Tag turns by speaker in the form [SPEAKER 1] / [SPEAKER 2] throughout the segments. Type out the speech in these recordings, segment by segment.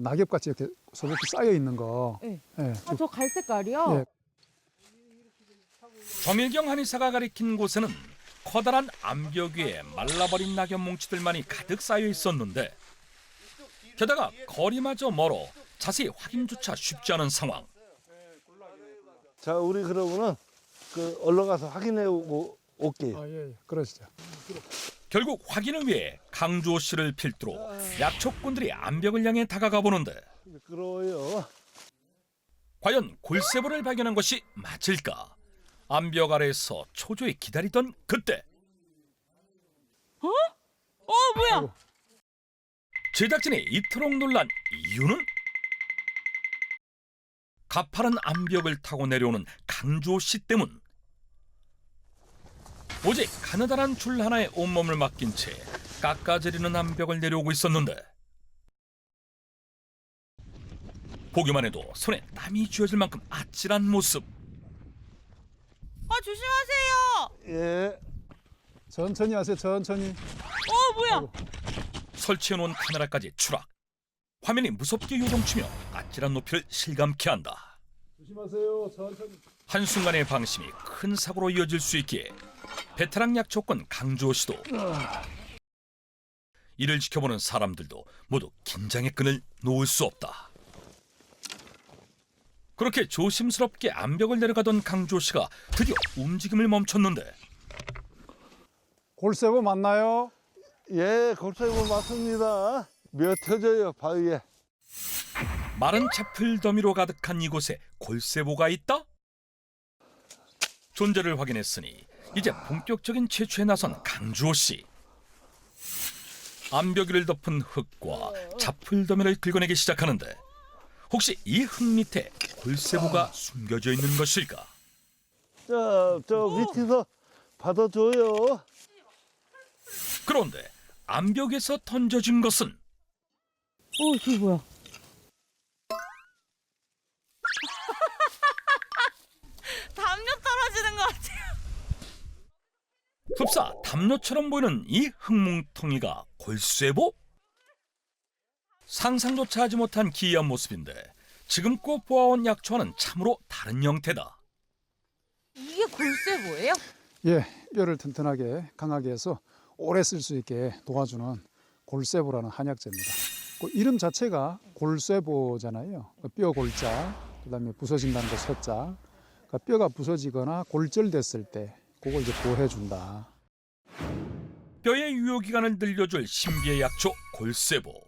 [SPEAKER 1] 낙엽같이 이렇게 소복히 쌓여 있는 거.
[SPEAKER 2] 네.
[SPEAKER 1] 예,
[SPEAKER 2] 아, 저 갈색깔이요?
[SPEAKER 1] 예.
[SPEAKER 3] 정일경 한의사가 가리킨 곳에는 커다란 암벽 위에 말라버린 낙엽 뭉치들만이 가득 쌓여 있었는데 게다가 거리마저 멀어 자세히 확인조차 쉽지 않은 상황.
[SPEAKER 4] 자, 우리 그러면은 올라가서 확인해 오고 올게요.
[SPEAKER 1] 아, 예, 그러시죠.
[SPEAKER 3] 결국 확인을 위해 강주호 씨를 필두로 약초꾼들이 암벽을 향해 다가가 보는데
[SPEAKER 4] 미끄러워요.
[SPEAKER 3] 과연 골세보를 발견한 것이 맞을까? 암벽 아래에서 초조히 기다리던 그때
[SPEAKER 2] 뭐야?
[SPEAKER 3] 제작진이 이토록 놀란 이유는 가파른 암벽을 타고 내려오는 강주호 씨 때문. 오직 가느다란 줄 하나에 온몸을 맡긴 채 깎아지르는 암벽을 내려오고 있었는데 보기만 해도 손에 땀이 쥐어질 만큼 아찔한 모습.
[SPEAKER 2] 아, 조심하세요.
[SPEAKER 4] 예.
[SPEAKER 1] 천천히 하세요, 천천히.
[SPEAKER 2] 뭐야?
[SPEAKER 3] 설치해놓은 카메라까지 추락. 화면이 무섭게 요동치며 아찔한 높이를 실감케 한다.
[SPEAKER 1] 조심하세요, 천천히.
[SPEAKER 3] 한순간의 방심이 큰 사고로 이어질 수 있기에 베테랑 약초꾼 강주호 씨도 이를 지켜보는 사람들도 모두 긴장의 끈을 놓을 수 없다. 그렇게 조심스럽게 암벽을 내려가던 강주호 씨가 드디어 움직임을 멈췄는데
[SPEAKER 1] 골세보 맞나요?
[SPEAKER 4] 예, 골세보 맞습니다. 몇 터져요, 바위에.
[SPEAKER 3] 마른 차풀 더미로 가득한 이곳에 골세보가 있다? 존재를 확인했으니 이제 본격적인 채취에 나선 강주호 씨. 암벽 위를 덮은 흙과 차풀 더미를 긁어내기 시작하는데 혹시 이 흙 밑에 골세보가 숨겨져 있는 것일까?
[SPEAKER 4] 저 밑에서 받아줘요.
[SPEAKER 3] 그런데 암벽에서 던져진 것은
[SPEAKER 2] 저게 뭐야? 담요 떨어지는 것 같아요.
[SPEAKER 3] 흡사 담요처럼 보이는 이 흙뭉텅이가 골세보? 상상조차 하지 못한 기이한 모습인데 지금껏 보아온 약초와는 참으로 다른 형태다.
[SPEAKER 2] 이게 골세보예요?
[SPEAKER 1] 예, 뼈를 튼튼하게 강하게 해서 오래 쓸 수 있게 도와주는 골세보라는 한약재입니다. 그 이름 자체가 골세보잖아요. 뼈 골자, 그다음에 부서진다는 거 쇠자. 그러니까 뼈가 부서지거나 골절됐을 때 그걸 이제 보호해준다.
[SPEAKER 3] 뼈의 유효기간을 늘려줄 신비의 약초 골세보.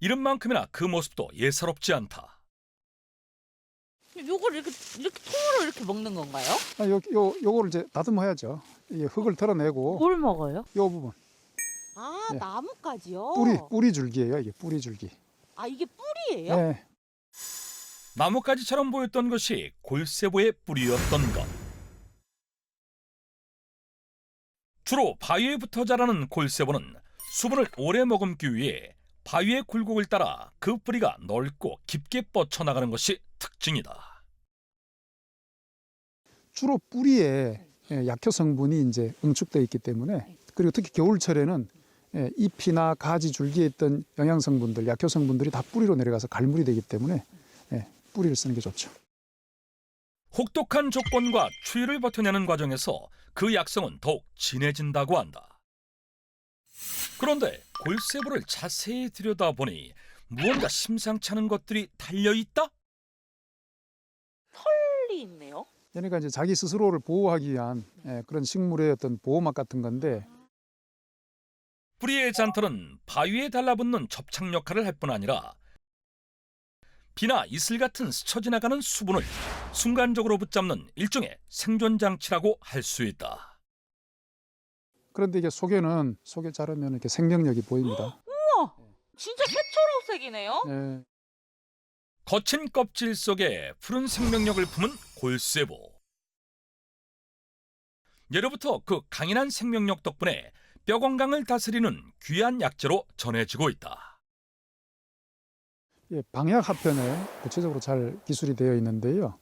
[SPEAKER 3] 이름만큼이나 그 모습도 예사롭지 않다.
[SPEAKER 2] 요걸 이렇게 통으로 이렇게 먹는 건가요?
[SPEAKER 1] 아, 요거를 이제 다듬어야죠. 이 흙을 털어내고
[SPEAKER 2] 뭘 먹어요?
[SPEAKER 1] 요 부분
[SPEAKER 2] 아,
[SPEAKER 1] 네.
[SPEAKER 2] 나뭇가지요?
[SPEAKER 1] 뿌리 줄기예요. 이게 뿌리 줄기.
[SPEAKER 2] 아, 이게 뿌리예요?
[SPEAKER 1] 네.
[SPEAKER 3] 나뭇가지처럼 보였던 것이 골세보의 뿌리였던 것. 주로 바위에 붙어 자라는 골세보는 수분을 오래 머금기 위해 바위의 굴곡을 따라 그 뿌리가 넓고 깊게 뻗쳐나가는 것이 특징이다.
[SPEAKER 1] 주로 뿌리에 약효 성분이 이제 응축되어 있기 때문에 그리고 특히 겨울철에는 잎이나 가지 줄기에 있던 영양 성분들, 약효 성분들이 다 뿌리로 내려가서 갈물이 되기 때문에 뿌리를 쓰는 게 좋죠.
[SPEAKER 3] 혹독한 조건과 추위를 버텨내는 과정에서 그 약성은 더욱 진해진다고 한다. 그런데 골세보를 자세히 들여다보니 무언가 심상치 않은 것들이 달려있다?
[SPEAKER 2] 털이 있네요.
[SPEAKER 1] 그러니까 이제 자기 스스로를 보호하기 위한 그런 식물의 어떤 보호막 같은 건데
[SPEAKER 3] 뿌리의 잔털은 바위에 달라붙는 접착 역할을 할 뿐 아니라 비나 이슬 같은 스쳐 지나가는 수분을 순간적으로 붙잡는 일종의 생존장치라고 할 수 있다.
[SPEAKER 1] 그런데 이게 속에 자르면 이렇게 생명력이 보입니다.
[SPEAKER 2] 진짜 새초록색이네요?
[SPEAKER 1] 예.
[SPEAKER 3] 거친 껍질 속에 푸른 생명력을 품은 골세보. 예로부터 그 강인한 생명력 덕분에 뼈 건강을 다스리는 귀한 약재로 전해지고 있다.
[SPEAKER 1] 예, 방약 하편에 구체적으로 잘 기술이 되어 있는데요.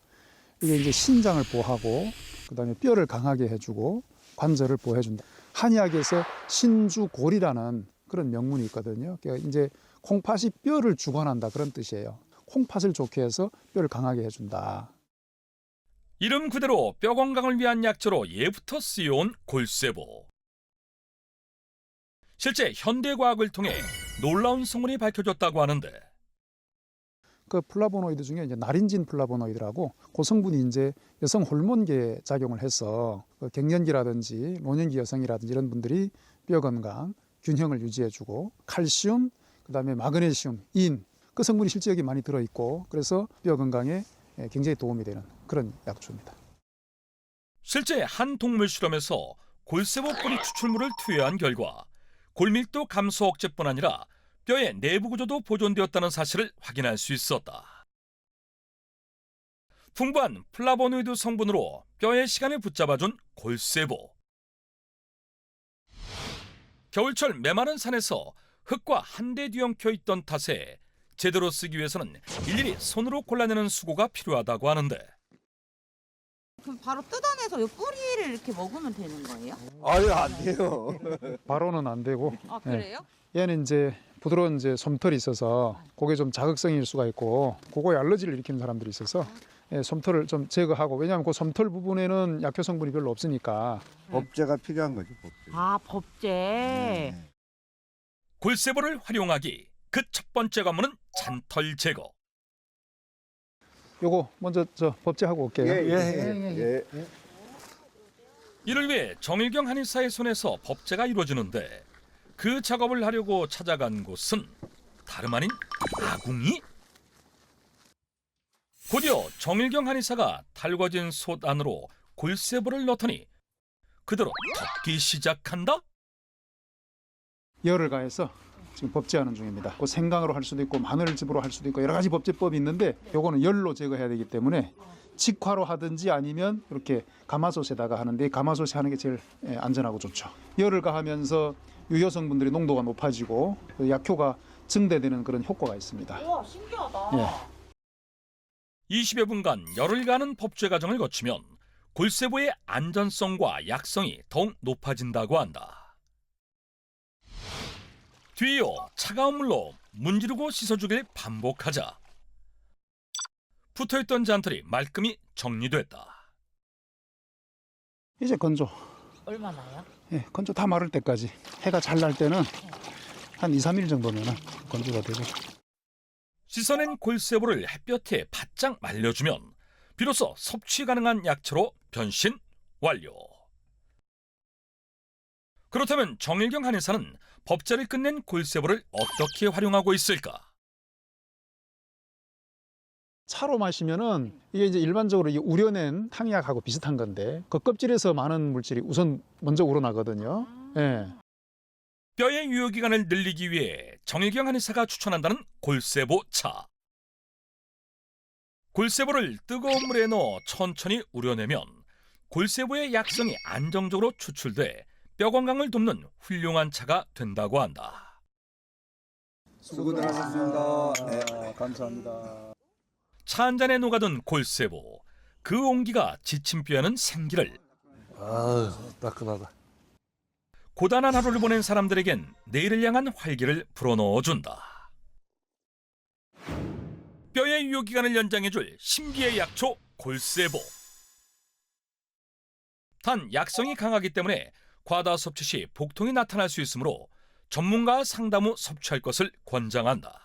[SPEAKER 1] 이게 이제 신장을 보호하고 그다음에 뼈를 강하게 해주고 관절을 보호해준다. 한의학에서 신주골이라는 그런 명문이 있거든요. 그러니까 이제 콩팥이 뼈를 주관한다 그런 뜻이에요. 콩팥을 좋게 해서 뼈를 강하게 해준다.
[SPEAKER 3] 이름 그대로 뼈 건강을 위한 약재로 예부터 쓰여온 골쇠보. 실제 현대과학을 통해 놀라운 성분이 밝혀졌다고 하는데
[SPEAKER 1] 그 플라보노이드 중에 이제 나린진 플라보노이드라고 그 성분이 이제 여성 호르몬계에 작용을 해서 그 갱년기라든지 노년기 여성이라든지 이런 분들이 뼈 건강, 균형을 유지해주고 칼슘, 그다음에 마그네슘, 인 그 성분이 실제 여기 많이 들어있고 그래서 뼈 건강에 굉장히 도움이 되는 그런 약초입니다.
[SPEAKER 3] 실제 한 동물 실험에서 골쇠보 뿌리 추출물을 투여한 결과 골밀도 감소 억제뿐 아니라 뼈의 내부 구조도 보존되었다는 사실을 확인할 수 있었다. 풍부한 플라보노이드 성분으로 뼈의 시간을 붙잡아준 골쇠보. 겨울철 메마른 산에서 흙과 한데 뒤엉켜 있던 탓에 제대로 쓰기 위해서는 일일이 손으로 골라내는 수고가 필요하다고 하는데
[SPEAKER 2] 그럼 바로 뜯어내서 이 뿌리를 이렇게 먹으면 되는 거예요?
[SPEAKER 4] 아유, 안 돼요.
[SPEAKER 1] 바로는 안 되고
[SPEAKER 2] 아 그래요?
[SPEAKER 1] 얘는 이제 부드러운 이제 솜털이 있어서 그게 좀 자극성일 수가 있고 그거에 알러지를 일으키는 사람들이 있어서 솜털을 좀 제거하고 왜냐하면 그 솜털 부분에는 약효 성분이 별로 없으니까
[SPEAKER 5] 법제가 필요한 거죠, 법제.
[SPEAKER 2] 아 법제.
[SPEAKER 5] 네.
[SPEAKER 3] 골쇠보를 활용하기 그 첫 번째 관문은 잔털 제거.
[SPEAKER 1] 요거 먼저 저 법제하고 올게요.
[SPEAKER 5] 예.
[SPEAKER 3] 이를 위해 정일경 한의사의 손에서 법제가 이루어지는데 그 작업을 하려고 찾아간 곳은 다름 아닌 아궁이? 곧이어 정일경 한의사가 달궈진 솥 안으로 골쇠보를 넣더니 그대로 덮기 시작한다?
[SPEAKER 1] 열을 가해서 지금 법제하는 중입니다. 그 생강으로 할 수도 있고 마늘즙으로 할 수도 있고 여러 가지 법제법이 있는데 요거는 열로 제거해야 되기 때문에 직화로 하든지 아니면 이렇게 가마솥에다가 하는데 가마솥에 하는 게 제일 안전하고 좋죠. 열을 가하면서 유효 성분들의 농도가 높아지고 약효가 증대되는 그런 효과가 있습니다.
[SPEAKER 2] 우와 신기하다.
[SPEAKER 1] 예.
[SPEAKER 3] 20여 분간 열을 가는 법제 과정을 거치면 골쇠보의 안전성과 약성이 더욱 높아진다고 한다. 뒤이어 차가운 물로 문지르고 씻어주길 반복하자 붙어있던 잔털이 말끔히 정리됐다.
[SPEAKER 1] 이제 건조.
[SPEAKER 2] 얼마나요?
[SPEAKER 1] 예, 건조 다 마를 때까지 해가 잘 날 때는 한 2, 3일 정도면 건조가 되고
[SPEAKER 3] 씻어낸 골쇠보를 햇볕에 바짝 말려주면 비로소 섭취 가능한 약초로 변신 완료. 그렇다면 정일경 한의사는 법제를 끝낸 골쇠보를 어떻게 활용하고 있을까?
[SPEAKER 1] 차로 마시면은 이게 이제 일반적으로 이 우려낸 탕약하고 비슷한 건데 그 껍질에서 많은 물질이 우선 먼저 우러나거든요. 예.
[SPEAKER 3] 뼈의 유효기간을 늘리기 위해 정일경 한의사가 추천한다는 골쇠보 차. 골쇠보를 뜨거운 물에 넣어 천천히 우려내면 골쇠보의 약성이 안정적으로 추출돼 뼈 건강을 돕는 훌륭한 차가 된다고 한다.
[SPEAKER 5] 수고들 하셨습니다. 네.
[SPEAKER 1] 감사합니다.
[SPEAKER 3] 차 한 잔에 녹아든 골쇠보. 그 온기가 지친 뼈에는 생기를,
[SPEAKER 4] 아유, 따끈하다.
[SPEAKER 3] 고단한 하루를 보낸 사람들에겐 내일을 향한 활기를 불어넣어준다. 뼈의 유효기간을 연장해줄 신비의 약초 골쇠보. 단 약성이 강하기 때문에 과다 섭취 시 복통이 나타날 수 있으므로 전문가 상담 후 섭취할 것을 권장한다.